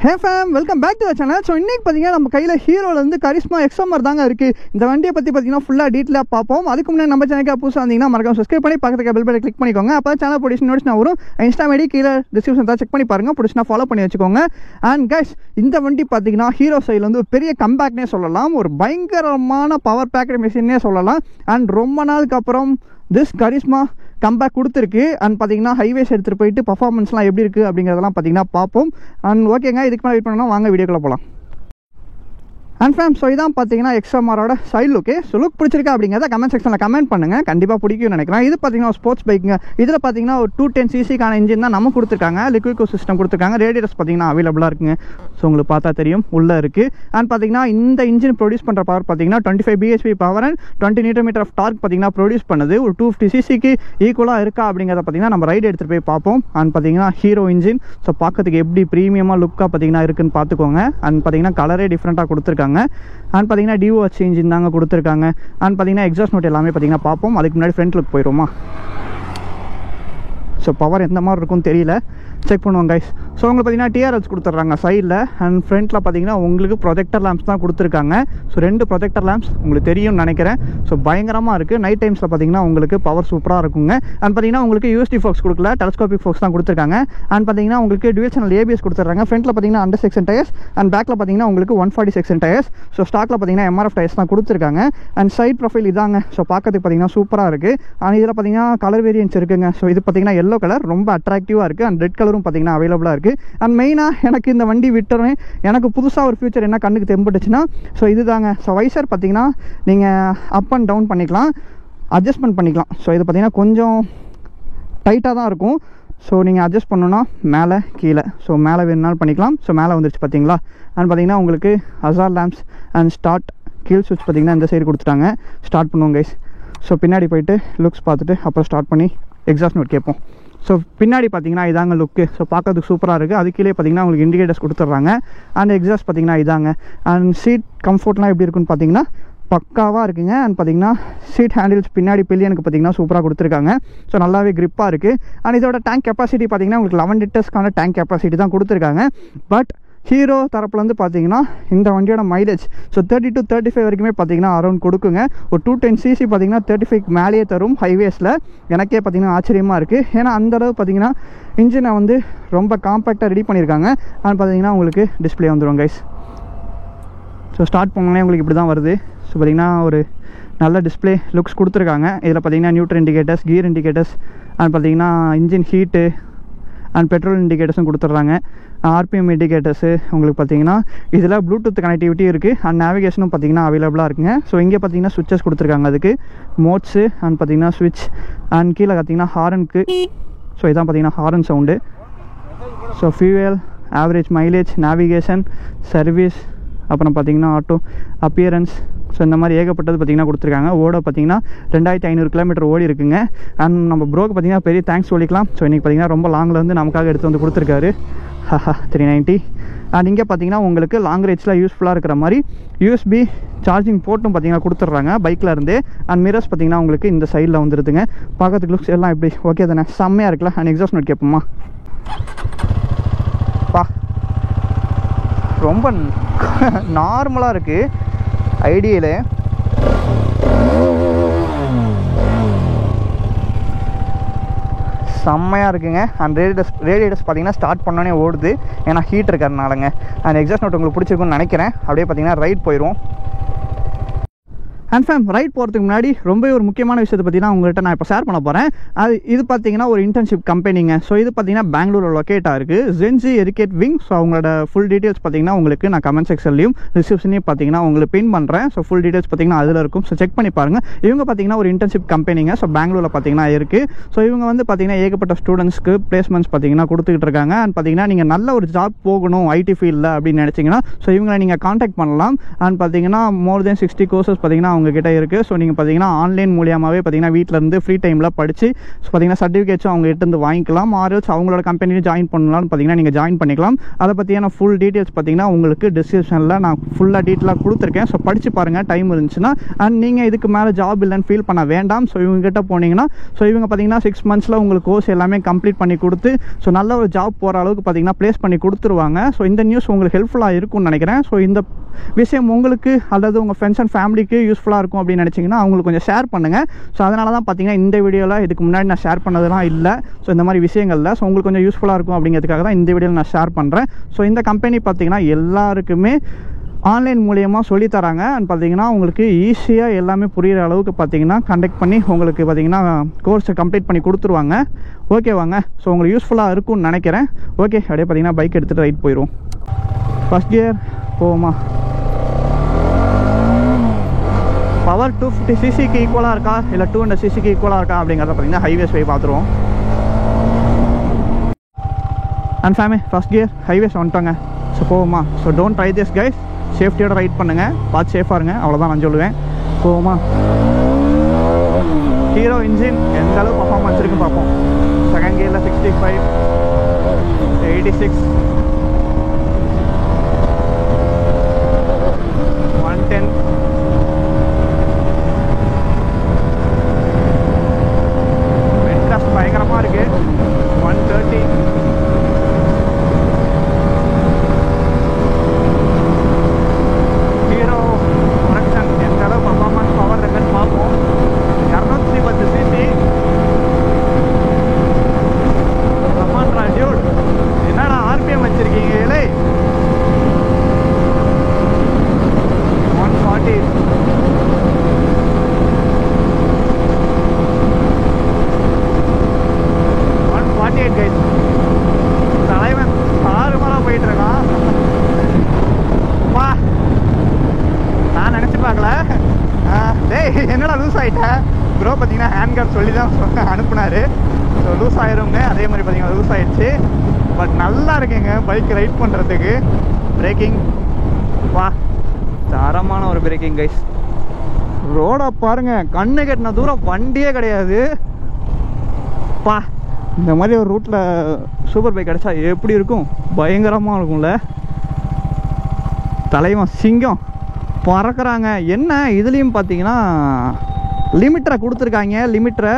Hey fam, welcome back to the channel. So இன்றைக்கி பார்த்தீங்கன்னா நம்ம கையில் ஹீரோலேருந்து கரிஸ்மா எக்ஸ்எம்ஆர் தாங்க இருக்குது. இந்த வண்டியை பற்றி பார்த்தீங்கன்னா ஃபுல்லாக டீட்டெயிலாக பார்ப்போம். அதுக்கு முன்னாடி நம்ம சேனலுக்கு புதுசாக வந்தீங்கன்னா மறக்காம சப்ஸ்கிரைப் பண்ணி பக்கத்துக்கு பெல் பட்டனை கிளிக் பண்ணிக்கோங்க. அப்போ சேனல் பிடிச்சி நோட்ஸ் நான் வரும். இன்ஸ்டா ஐடி கீழே டிஸ்கிரிப்ஷன் தான் செக் பண்ணி பாருங்கள், பிடிச்சினா ஃபாலோ பண்ணி வச்சுக்கோங்க. அண்ட் கைஸ், இந்த வண்டி பார்த்தீங்கன்னா ஹீரோ சைடில் வந்து ஒரு பெரிய கம்பேக்னே சொல்லலாம், ஒரு பயங்கரமான பவர் பேக்கட் மிஷின்னே சொல்லலாம். அண்ட் ரொம்ப நாளுக்கு அப்புறம் திஸ் கரிஸ்மா கம்பேக் கொடுத்துருக்கு. அண்ட் பார்த்தீங்கன்னா ஹைவேஸ் எடுத்துகிட்டு போயிட்டு பர்ஃபார்மன்ஸ்லாம் எப்படி இருக்குது அப்படிங்கிறதெல்லாம் பார்த்தீங்கன்னா பார்ப்போம். அண்ட் ஓகேங்க, இதுக்கு மேலே வெயிட் பண்ணணும், வாங்க வீடியோக்குள்ளே போகலாம். அண்ட் ஃபேம், ஸோ இதான் பார்த்தீங்கன்னா எக்ஸ்எம்ஆரோட சைடு லுக்கு. ஸோ லுக் பிடிச்சிருக்கா அப்படிங்கிறத கமெண்ட் செக்ஷனில் கமெண்ட் பண்ணுங்கள், கண்டிப்பாக பிடிக்கும்னு நினைக்கிறேன். இது பார்த்தீங்கன்னா ஸ்போர்ட்ஸ் பைக்குங்க. இதில் பார்த்தீங்கன்னா ஒரு 210cc இன்ஜின் தான் நம்ம கொடுத்துருக்காங்க. லிக்விட் சிஸ்டம் கொடுத்துருக்காங்க. ரேடியர்ஸ் பார்த்தீங்கன்னா அவைலபிளாக இருக்குங்க. ஸோ உங்களுக்கு பார்த்தா தெரியும் உள்ளே இருக்குது. அண்ட் பார்த்தீங்கன்னா இந்த இன்ஜின் ப்ரொடியூஸ் பண்ணுற பவர் பார்த்தீங்கன்னா 25 bhp power and 20 Nm of torque பார்த்தீங்கன்னா ப்ரொடியூஸ் பண்ணுது. ஒரு 250cc ஈக்குவலாக இருக்கா அப்படிங்கிறத பார்த்தீங்கன்னா நம்ம ரைடு எடுத்துகிட்டு போய் பார்ப்போம். அண்ட் பார்த்தீங்கன்னா ஹீரோ இன்ஜின் ஸோ பார்க்கறதுக்கு எப்படி ப்ரீமியமாக லுக்காக பார்த்தீங்கன்னா இருக்குன்னு பார்த்துக்கோங்க. அண்ட் பார்த்தீங்கன்னா கலரே டிஃப்ரெண்ட்டாக கொடுத்துருக்காங்க. அண்ட் பார்த்தீங்கன்னா டிஓஹெச் இன்ஜின் தாங்க கொடுத்துருக்காங்க. அண்ட் பார்த்தீங்கன்னா எக்ஸாஸ்ட் நோட் எல்லாமே பார்த்தீங்கன்னா பார்ப்போம். அதுக்கு முன்னாடி ஃப்ரண்ட் லுக் போயிடுவோமா? ஸோ பவர் எந்த மாதிரி இருக்கும்னு தெரியல, செக் பண்ணுவோம் கைஸ். ஸோ உங்களுக்கு பார்த்தீங்கன்னா டிஆர்எல்ஸ் கொடுத்துட்றாங்க சைடில். அண்ட் ஃப்ரண்ட்டில் பார்த்தீங்கன்னா உங்களுக்கு ப்ரொஜெக்டர் லேம்ப்ஸ் தான் கொடுத்துருக்காங்க. ஸோ 2 ப்ரொஜெக்டர் லேம்ப்ஸ் உங்களுக்கு தெரியும்னு நினைக்கிறேன். ஸோ பயங்கரமாக இருக்குது. நைட் டைம்ஸில் பார்த்தீங்கன்னா உங்களுக்கு பவர் சூப்பராக இருக்குங்க. அண்ட் பார்த்தீங்கன்னா உங்களுக்கு யூஎஸ்டி ஃபோக்ஸ் கொடுக்கல, டெலஸ்கோபிக் ஃபோக்ஸ் தான் கொடுத்துருக்காங்க. அண்ட் பார்த்தீங்கன்னா உங்களுக்கு டுவல் சேனல் ஏபிஎஸ் கொடுத்துட்றாங்க. ஃப்ரண்ட்டில் பார்த்தீங்கன்னா அண்டர் செக்ஷன் டயர்ஸ் அண்ட் பேக்கில் பார்த்தீங்கன்னா உங்களுக்கு 140 செக்ஷன் டயர்ஸ். ஸோ ஸ்டாக்கில் பார்த்தீங்கன்னா எம்ஆர்எஃப் டயர்ஸ் தான் கொடுத்துருக்காங்க. அண்ட் சைட் ப்ரொஃபைல் இதாங்க. ஸோ பார்க்கறதுக்கு பார்த்தீங்கன்னா சூப்பராக இருக்குது. அண்ட் இதில் பார்த்தீங்கன்னா கலர் வேரியன்ஸ் இருக்குங்க. ஸோ இது பார்த்தீங்கன்னா எல்லோ கலர் ரொம்ப அட்ராக்டிவாக இருக்குது. அண்ட் ரெட் கலரும் பார்த்தீங்கன்னா அவைலபிளாக இருக்குது. அண்ட் மெயினாக எனக்கு இந்த வண்டி விட்டுறேன், எனக்கு புதுசாக ஒரு ஃபியூச்சர் என்ன கண்ணுக்கு தெம்பட்டுச்சுன்னா ஸோ இது தாங்க. ஸோ வைசர் பார்த்தீங்கன்னா நீங்கள் அப் அண்ட் டவுன் பண்ணிக்கலாம், அட்ஜஸ்ட்மெண்ட் பண்ணிக்கலாம். ஸோ இது பார்த்தீங்கன்னா கொஞ்சம் டைட்டாக தான் இருக்கும். ஸோ நீங்கள் அட்ஜஸ்ட் பண்ணணுன்னா மேலே கீழே, ஸோ மேலே வேணுனாலும் பண்ணிக்கலாம். ஸோ மேலே வந்துருச்சு பார்த்தீங்களா? அண்ட் பார்த்தீங்கன்னா உங்களுக்கு ஹசார் லேம்ப்ஸ் அண்ட் ஸ்டார்ட் கீழ் சுவிட்ச் பார்த்தீங்கன்னா இந்த சைடு கொடுத்துட்டாங்க. ஸ்டார்ட் பண்ணுவோம் கைஸ். ஸோ பின்னாடி போயிட்டு லுக்ஸ் பார்த்துட்டு அப்புறம் ஸ்டார்ட் பண்ணி எக்ஸாஸ்ட் நோட் கேட்போம். ஸோ பின்னாடி பார்த்தீங்கன்னா இதாங்க லுக்கு. ஸோ பார்க்கறதுக்கு சூப்பராக இருக்குது. அது கீழே பார்த்தீங்கன்னா உங்களுக்கு இண்டிகேட்டர்ஸ் கொடுத்துட்றாங்க. அண்ட் எக்ஸாஸ்ட் பார்த்தீங்கன்னா இதாங்க. அண்ட் சீட் கம்ஃபர்ட்லாம் எப்படி இருக்குன்னு பார்த்தீங்கன்னா பக்காவாக இருக்குங்க. அண்ட் பார்த்தீங்கன்னா சீட் ஹேண்டில்ஸ் பின்னாடி பில்லியனுக்கு பார்த்தீங்கன்னா சூப்பராக கொடுத்துருக்காங்க. ஸோ நல்லாவே கிரிப்பாக இருக்குது. அண்ட் இதோட டேங்க் கெப்பாசிட்டி பார்த்தீங்கன்னா உங்களுக்கு 11 லிட்டர்ஸ்க்கான டேங்க் கெப்பாசிட்டி தான் கொடுத்துருக்காங்க. பட் ஹீரோ தரப்புலேருந்து பார்த்தீங்கன்னா இந்த வண்டியோட மைலேஜ் ஸோ 30 to 35 வரைக்குமே பார்த்தீங்கன்னா அரௌண்ட் கொடுக்குங்க. ஒரு 210cc பார்த்தீங்கன்னா 35 மேலேயே தரும் ஹைவேஸில். எனக்கே பார்த்தீங்கன்னா ஆச்சரியமாக இருக்குது. ஏன்னா அந்தளவு பார்த்தீங்கன்னா இன்ஜினை வந்து ரொம்ப காம்பேக்டாக ரெடி பண்ணியிருக்காங்க. அண்ட் பார்த்தீங்கன்னா உங்களுக்கு டிஸ்பிளே வந்துடும் கைஸ். ஸோ ஸ்டார்ட் பண்ணோன்னே உங்களுக்கு இப்படி தான் வருது. ஸோ பார்த்தீங்கன்னா ஒரு நல்ல டிஸ்பிளே லுக்ஸ் கொடுத்துருக்காங்க. இதில் பார்த்தீங்கன்னா neutral indicators, gear indicators and பார்த்தீங்கன்னா இன்ஜின் ஹீட்டு அண்ட் பெட்ரோல் இண்டிகேட்டர்ஸும் கொடுத்துட்றாங்க. ஆர்பிஎம் இண்டிகேட்டர்ஸு உங்களுக்கு பார்த்தீங்கன்னா இதில் ப்ளூடூத் கனெக்டிவிட்டி இருக்குது. அண்ட் நேவிகேஷனும் பார்த்தீங்கன்னா அவைலபிளாக இருக்குங்க. ஸோ இங்கே பார்த்தீங்கன்னா சுவிட்சஸ் கொடுத்துருக்காங்க அதுக்கு, மோட்ஸு அண்ட் பார்த்தீங்கன்னா ஸ்விட்ச். அண்ட் கீழே பார்த்தீங்கன்னா ஹாரனுக்கு. ஸோ இதான் பார்த்தீங்கன்னா horn sound. So fuel, average mileage, navigation, service, அப்புறம் பார்த்தீங்கன்னா ஆட்டோ, அப்பியரன்ஸ். ஸோ இந்த மாதிரி ஏகப்பட்டது பார்த்தீங்கன்னா கொடுத்துருக்காங்க. ஓட பார்த்தீங்கன்னா 2500 கிலோமீட்டர் ஓடி இருக்குங்க. அண்ட் நம்ம ப்ரோக்கு பார்த்தீங்கன்னா பெரிய தேங்க்ஸ் சொல்லிக்கலாம். ஸோ இன்றைக்கி பார்த்தீங்கன்னா ரொம்ப லாங்கில் வந்து நமக்காக எடுத்து வந்து கொடுத்துருக்காரு. 390. அண்ட் இங்கே பார்த்தீங்கன்னா உங்களுக்கு லாங் ரேஞ்சில் யூஸ்ஃபுல்லாக இருக்கிற மாதிரி யூஎஸ்பி சார்ஜிங் போர்ட்டும் பார்த்தீங்கன்னா கொடுத்துட்றாங்க பைக்கில் இருந்து. அண்ட் மிரர்ஸ் பார்த்தீங்கன்னா உங்களுக்கு இந்த சைடில் வந்துடுதுங்க. பார்க்கறதுக்கு லுக்ஸ் எல்லாம் எப்படி ஓகே தானே? செம்மையாக இருக்குல்ல? அண்ட் எக்ஸாஸ்ட் நோட் கேட்போமா? பா ரொம்ப நார்மலாக இருக்குது. ஐடியில் செம்மையாக இருக்குங்க. அண்ட் ரேடியேட்டர்ஸ் பார்த்தீங்கன்னா ஸ்டார்ட் பண்ணோன்னே ஓடுது, ஏன்னா ஹீட் இருக்கிறதுனாலங்க. அண்ட் எக்ஸாஸ்ட் நோட் உங்களுக்கு பிடிச்சிருக்குன்னு நினைக்கிறேன். அப்படியே பார்த்தீங்கன்னா ரைட் போயிடுவோம். அண்ட் ஃபேம், ரைட் போகிறதுக்கு முன்னாடி ரொம்ப ஒரு முக்கியமான விஷயத்தை பற்றி தான் உங்கள்கிட்ட நான் இப்போ ஷேர் பண்ண போகிறேன். இது பார்த்தீங்கன்னா ஒரு இன்டர்ன்ஷிப் கம்பெனிங்க. ஸோ இது பார்த்தீங்கன்னா பெங்களூரில் லொக்கேட்டாக இருக்குது, ஜென்சி எரிகேட் விங். ஸோ அவங்களோட ஃபுல் டீட்டெயில்ஸ் பார்த்தீங்கன்னா உங்களுக்கு நான் கமெண்ட் செக்ஷன்லையும் டிஸ்கிரிப்ஷன்லையும் பார்த்தீங்கன்னா உங்களுக்கு பின் பண்ணுறேன். ஸோ ஃபுல் டீட்டெயில்ஸ் பார்த்தீங்கன்னா அதில் இருக்கும். ஸோ செக் பண்ணி பாருங்கள். இவங்க பார்த்தீங்கன்னா ஒரு இன்டர்ன்ஷிப் கம்பெனிங்க. ஸோ பெங்களூரில் பார்த்தீங்கன்னா இருக்குது. ஸோ இவங்க வந்து பார்த்தீங்கன்னா ஏகப்பட்ட ஸ்டூடெண்ட்ஸ்க்கு பிளேஸ்மெண்ட்ஸ் பார்த்தீங்கன்னா கொடுத்துக்கிட்டு இருக்காங்க. அண்ட் பார்த்தீங்கன்னா நீங்கள் நல்ல ஒரு ஜாப் போகணும் ஐடி ஃபீல்டில் அப்படின்னு நினச்சிங்கன்னா ஸோ இவங்களை நீங்கள் காண்டாக்ட் பண்ணலாம். அண்ட் பார்த்தீங்கன்னா மோர் தென் 60 கோர்சஸ் பார்த்தீங்கன்னா அவங்கக்கிட்ட இருக்குது. ஸோ நீங்கள் பார்த்தீங்கன்னா ஆன்லைன் மூலியமாகவே பார்த்தீங்கன்னா வீட்டிலேருந்து ஃப்ரீ டைமில் படித்து ஸோ பார்த்தீங்கன்னா சர்டிஃபிகேட்ஸும் அவங்ககிட்ட இருந்து வாங்கிக்கலாம். ஆர்எல்ஸ் அவங்களோட கம்பெனியில் ஜாயின் பண்ணலாம்னு பார்த்தீங்கன்னா நீங்கள் ஜாயின் பண்ணிக்கலாம். அதை பற்றியான ஃபுல் டீட்டெயில்ஸ் பார்த்தீங்கன்னா உங்களுக்கு டிஸ்கிரிப்ஷனில் நான் ஃபுல்லாக டீட்டெயிலாக கொடுத்துருக்கேன். ஸோ படித்து பாருங்கள் டைம் இருந்துச்சுன்னா. அண்ட் நீங்கள் இதுக்கு மேலே ஜாப் இல்லைன்னு ஃபீல் பண்ண வேண்டாம். ஸோ இவங்ககிட்ட போனீங்கன்னா ஸோ இவங்க பார்த்தீங்கன்னா 6 monthsல உங்களுக்கு கோர்ஸ் எல்லாமே கம்ப்ளீட் பண்ணி கொடுத்து ஸோ நல்ல ஒரு ஜாப் போகிற அளவுக்கு பார்த்தீங்கன்னா ப்ளேஸ் பண்ணி கொடுத்துருவாங்க. ஸோ இந்த நியூஸ் உங்களுக்கு ஹெல்ப்ஃபுல்லாக இருக்கும்னு நினைக்கிறேன். ஸோ இந்த விஷயம் உங்களுக்கு அல்லது உங்கள் ஃப்ரெண்ட்ஸ் அண்ட் ஃபேமிலிக்கு யூஸ்ஃபுல்லாக இருக்கும் அப்படின்னு நினச்சிங்கன்னா அவங்களுக்கு கொஞ்சம் ஷேர் பண்ணுங்கள். ஸோ அதனால தான் பார்த்தீங்கன்னா இந்த வீடியோவில் இதுக்கு முன்னாடி நான் ஷேர் பண்ணதெல்லாம் இல்லை. ஸோ இந்த மாதிரி விஷயங்களில் ஸோ உங்களுக்கு கொஞ்சம் யூஸ்ஃபுல்லாக இருக்கும் அப்படிங்கிறதுக்காக தான் இந்த வீடியோவில் நான் ஷேர் பண்ணுறேன். ஸோ இந்த கம்பெனி பார்த்தீங்கன்னா எல்லாருக்குமே ஆன்லைன் மூலியமாக சொல்லித்தராங்க. அண்ட் பார்த்தீங்கன்னா உங்களுக்கு ஈஸியாக எல்லாமே புரிகிற அளவுக்கு பார்த்தீங்கன்னா கண்டக்ட் பண்ணி உங்களுக்கு பார்த்தீங்கன்னா கோர்ஸை கம்ப்ளீட் பண்ணி கொடுத்துருவாங்க. ஓகேவாங்க. ஸோ உங்களுக்கு யூஸ்ஃபுல்லாக இருக்கும்னு நினைக்கிறேன். ஓகே, அப்படியே பார்த்தீங்கன்னா பைக் எடுத்துகிட்டு ரைட் போயிடுவோம். ஃபஸ்ட் கியர் போவோமா? பவர் 250cc ஈக்குவலாக இருக்கா இல்லை 200cc ஈக்குவலாக இருக்கா அப்படிங்கிறத பார்த்தீங்கன்னா ஹைவேஸ் போய் பார்த்துருவோம். And family first gear highways வந்துட்டோங்க. ஸோ போவோமா? So don't try this guys. சேஃப்டியோட ரைட் பண்ணுங்கள், பார்த்து சேஃபாக இருங்க, அவ்வளோதான் நான் சொல்லுவேன். போவோமா? ஹீரோ இன்ஜின் எந்த அளவு பர்ஃபார்மன்ஸ் இருக்குன்னு பார்ப்போம். செகண்ட் கியரில் 65, 86, 110, வென்ட்ராஸ்ட் பயங்கரமாக இருக்குது. 130, என்னடா லூஸ் ஆகிட்டேன் ப்ரோ பார்த்தீங்கன்னா ஹேண்ட் கார்டு சொல்லி தான் அனுப்புனார். ஸோ லூஸ் ஆயிருங்க. அதே மாதிரி பார்த்தீங்கன்னா லூஸ் ஆகிடுச்சு. பட் நல்லா இருக்குங்க பைக் ரைட் பண்ணுறதுக்கு. பிரேக்கிங் வா, தரமான ஒரு பிரேக்கிங் கைஸ். ரோடை பாருங்கள், கண்ணு கட்டின தூரம் வண்டியே கிடையாது. பா, இந்த மாதிரி ஒரு ரூட்டில் சூப்பர் பைக் கிடச்சா எப்படி இருக்கும்? பயங்கரமாக இருக்கும்ல. தலைவன் சிங்கம் பறக்கிறாங்க. என்ன இதுலேயும் பார்த்தீங்கன்னா லிமிட்டரை கொடுத்துருக்காங்க. லிமிட்டரை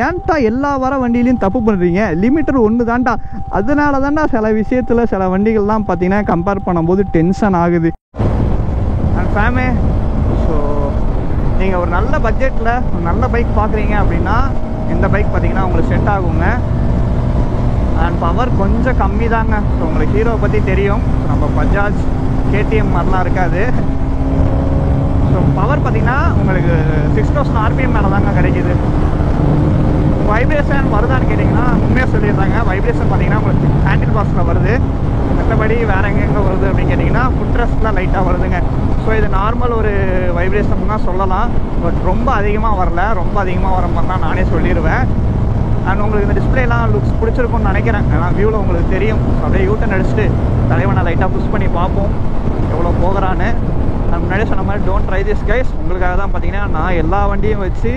ஏன்டா எல்லா வர வண்டியிலையும் தப்பு பண்ணுறீங்க? லிமிட்டர் ஒன்று தான்டா. அதனால தான்டா சில விஷயத்தில் சில வண்டிகள்லாம் பார்த்தீங்கன்னா கம்பேர் பண்ணும்போது டென்ஷன் ஆகுது. அண்ட் ஃபேமே, ஸோ நீங்கள் ஒரு நல்ல பட்ஜெட்டில் ஒரு நல்ல பைக் பார்க்குறீங்க அப்படின்னா இந்த பைக் பார்த்தீங்கன்னா உங்களுக்கு செட் ஆகுங்க. அண்ட் பவர் கொஞ்சம் கம்மி தாங்க. ஸோ உங்களுக்கு ஹீரோவை பற்றி தெரியும். நம்ம பஜாஜ் கேடிஎம் மாதிரிலாம் இருக்காது. ஸோ பவர் பார்த்தீங்கன்னா உங்களுக்கு 6000 RPM மேலே தாங்க கிடைக்கிது. வைப்ரேஷன் வருதான்னு கேட்டிங்கன்னா உண்மையாக சொல்லிடுறாங்க. வைப்ரேஷன் பார்த்தீங்கன்னா உங்களுக்கு ஹேண்டில் பாக்ஸில் வருது. மற்றபடி வேறு எங்கெங்கே வருது அப்படின்னு கேட்டிங்கன்னா ஃபுட் ரெஸ்ட்டில் லைட்டாக வருதுங்க. ஸோ இது நார்மல் ஒரு வைப்ரேஷன் தான் சொல்லலாம். பட் ரொம்ப அதிகமாக வரல. ரொம்ப அதிகமாக வர மாதிரி தான் நானே சொல்லிடுவேன். அண்ட் உங்களுக்கு இந்த டிஸ்பிளேலாம் லுக்ஸ் பிடிச்சிருக்கும்னு நினைக்கிறேன். ஏன்னா வியூவில் உங்களுக்கு தெரியும். ஸோ அப்படியே யூட்டன் அடிச்சுட்டு தலைவனை லைட்டாக புஷ் பண்ணி பார்ப்போம் எவ்வளோ போகிறான்னு. நான் முன்னாடியே சொன்ன மாதிரி டோன்ட் ட்ரை திஸ் கைஸ். உங்களுக்காக தான் பார்த்தீங்கன்னா நான் எல்லா வண்டியும் வச்சு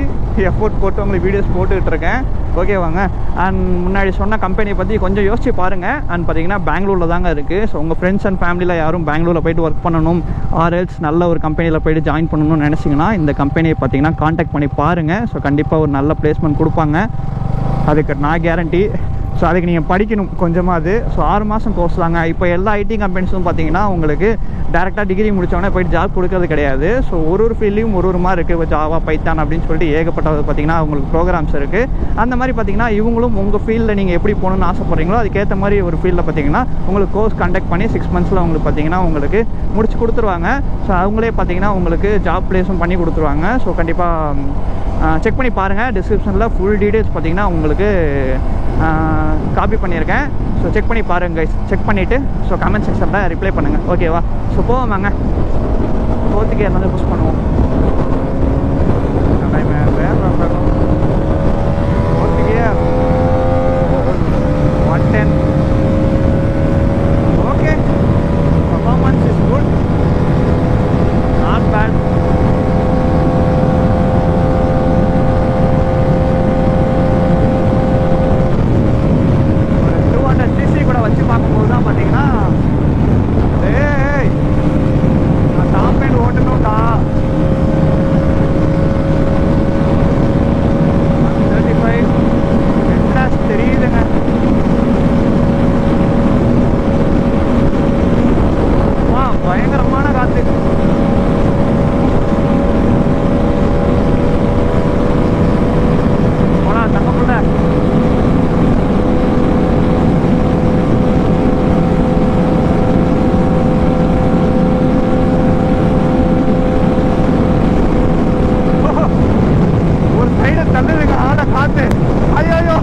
எஃபோர்ட் போட்டு உங்களுக்கு வீடியோஸ் போட்டுக்கிட்டு இருக்கேன். ஓகேவாங்க. அண்ட் முன்னாடி சொன்ன கம்பெனியை பற்றி கொஞ்சம் யோசிச்சு பாருங்கள். அண்ட் பார்த்தீங்கன்னா பெங்களூரில் தாங்க இருக்குது. ஸோ உங்கள் ஃப்ரெண்ட்ஸ் அண்ட் ஃபேமிலியில் யாரும் பெங்களூரில் போய்ட்டு ஒர்க் பண்ணணும் ஆர்எல்ஸ் நல்ல ஒரு கம்பெனியில் போய்ட்டு ஜாயின் பண்ணணும்னு நினச்சிங்கன்னா இந்த கம்பெனியை பார்த்தீங்கன்னா காண்டாக்ட் பண்ணி பாருங்கள். ஸோ கண்டிப்பாக ஒரு நல்ல பிளேஸ்மெண்ட் கொடுப்பாங்க, அதுக்கு நான் கேரண்டி. ஸோ அதுக்கு நீங்கள் படிக்கணும் கொஞ்சமாக. அது ஸோ 6 மாதம் கோர்ஸ் தாங்க. இப்போ எல்லா ஐடி கம்பெனிஸும் பார்த்தீங்கன்னா உங்களுக்கு டேரெக்டாக டிகிரி முடித்தோடனே போய்ட்டு ஜாப் கொடுக்கறது கிடையாது. ஸோ ஒரு ஃபீல்ட்லையும் ஒரு மாதிரி இருக்குது. இப்போ ஜாவா பைத்தான் அப்படின்னு சொல்லிட்டு ஏகப்பட்டது பார்த்தீங்கன்னா உங்களுக்கு ப்ரோக்ராம்ஸ் இருக்குது. அந்த மாதிரி பார்த்தீங்கன்னா இவங்களும் உங்கள் ஃபீல்டில் நீங்கள் எப்படி போகணுன்னு ஆசைப்பட்றீங்களோ அதுக்கேற்ற மாதிரி ஒரு ஃபீல்டில் பார்த்தீங்கன்னா உங்களுக்கு கோர்ஸ் கண்டக்ட் பண்ணி 6 monthsல உங்களுக்கு பார்த்தீங்கன்னா உங்களுக்கு முடிச்சு கொடுத்துருவாங்க. ஸோ அவங்களே பார்த்தீங்கன்னா உங்களுக்கு ஜாப் ப்ளேஸும் பண்ணி கொடுத்துருவாங்க. ஸோ கண்டிப்பாக செக் பண்ணி பாருங்கள். டிஸ்கிரிப்ஷனில் ஃபுல் டீட்டெயில்ஸ் பார்த்தீங்கன்னா உங்களுக்கு காப்பி பண்ணியிருக்கேன். ஸோ செக் பண்ணி பாருங்கள் கைஸ். செக் பண்ணிவிட்டு ஸோ கமெண்ட் செக்ஷனில் ரிப்ளை பண்ணுங்கள். ஓகேவா? ஸோ போவாங்க போகிறதுக்கு எல்லாமே புஷ் பண்ணுவோம். போகிறதுக்கே 110. Okay, performance is good, not bad. தான் பார்த்தீங்கன்னா நான் டாப் எண்ட் ஓட்டணும்டா. 35 மெட்ராஸ் தெரியுதுங்க. பயங்கரமான காத்து. போனா தங்கப்புள்ள ஒரு சைடு தள்ளுதுங்க ஆட காத்து. ஐயோ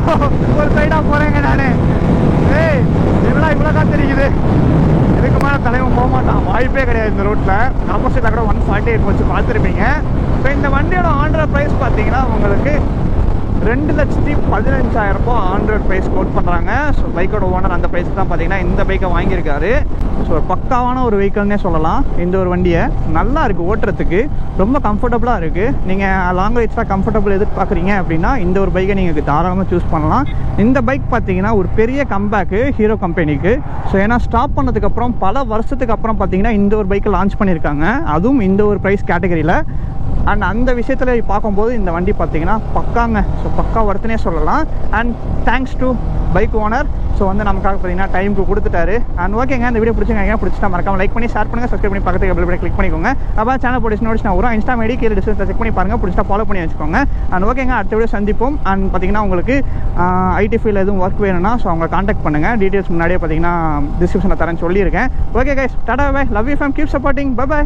ஒரு சைடா போறேங்க நானு. என்னடா இவ்வளவு காத்து இருக்குது. இதுக்கு மேலே தலைவன் போக மாட்டான், வாய்ப்பே கிடையாது. இந்த ரோட்டில் ஆப்போசிட்டில் கூட 148 வச்சு பார்த்துருப்பீங்க. இப்போ இந்த வண்டியோட ஆண்ட்ராய்ட் ப்ரைஸ் பார்த்தீங்கன்னா உங்களுக்கு 2,15,000 ரூபாய் ஆண்ட்ராய்ட் ப்ரைஸ் கோட் பண்ணுறாங்க. ஸோ பைக்கோட ஓனர் அந்த ப்ரைஸ் தான் பார்த்தீங்கன்னா இந்த பைக்கை வாங்கியிருக்காரு. ஸோ பக்காவான ஒரு வெஹிக்கல்னே சொல்லலாம். இந்த ஒரு வண்டியை நல்லா இருக்குது ஓட்டுறதுக்கு, ரொம்ப கம்ஃபர்டபுளாக இருக்குது. நீங்கள் லாங் ரைட்ஸாக கம்ஃபர்டபுள் எதிர்பார்க்குறீங்க அப்படின்னா இந்த ஒரு பைக்கை நீங்கள் தாராளமாக சூஸ் பண்ணலாம். இந்த பைக் பார்த்தீங்கன்னா ஒரு பெரிய கம்பேக்கு ஹீரோ கம்பெனிக்கு. ஸோ ஏன்னா ஸ்டாப் பண்ணதுக்கப்புறம் பல வருஷத்துக்கு அப்புறம் பார்த்தீங்கன்னா இந்த ஒரு பைக்கை லான்ச் பண்ணியிருக்காங்க, அதுவும் இந்த ஒரு ப்ரைஸ் கேட்டகரியில். அண்ட் அந்த விஷயத்தில் பார்க்கும்போது இந்த வண்டி பார்த்தீங்கன்னா பக்காங்க. ஸோ பக்கா ஒர்த்துனே சொல்லலாம். And thanks to bike owner. So வந்து நமக்காக பார்த்தீங்கன்னா டைமுக்கு கொடுத்துட்டாரு. அண்ட் ஓகேங்க, இந்த வீடியோ பிடிச்சிட்டா மறக்காம லைக் பண்ணி ஷேர் பண்ணுங்கள், சப்ஸ்கிரைப் பண்ணி பக்கத்துக்கு பெல் பட்டனை கிளிக் பண்ணிக்கோங்க. அப்போ சேனல் போட்டு நோட்டிஸ் வரும். இன்ஸ்டா ஐடி கீழே டிஸ்கிரிப்ஷனில் செக் பண்ணி பாருங்கள், பிடிச்சா ஃபாலோ பண்ணி வச்சுக்கோங்க. அண்ட் ஓகேங்க, அடுத்த வீடியோ சந்திப்போம். அண்ட் பார்த்தீங்கன்னா உங்களுக்கு ஐடி ஃபீல்டில் எதுவும் ஒர்க் வேணும்னா ஸோ அவங்க கான்டாக்ட் பண்ணுங்கள். டீட்டெயில்ஸ் முன்னாடியே பார்த்தீங்கன்னா டிஸ்கிரிப்ஷனில் தரேன்னு சொல்லியிருக்கேன். Okay guys, tata bye, love you fam, keep supporting, bye by.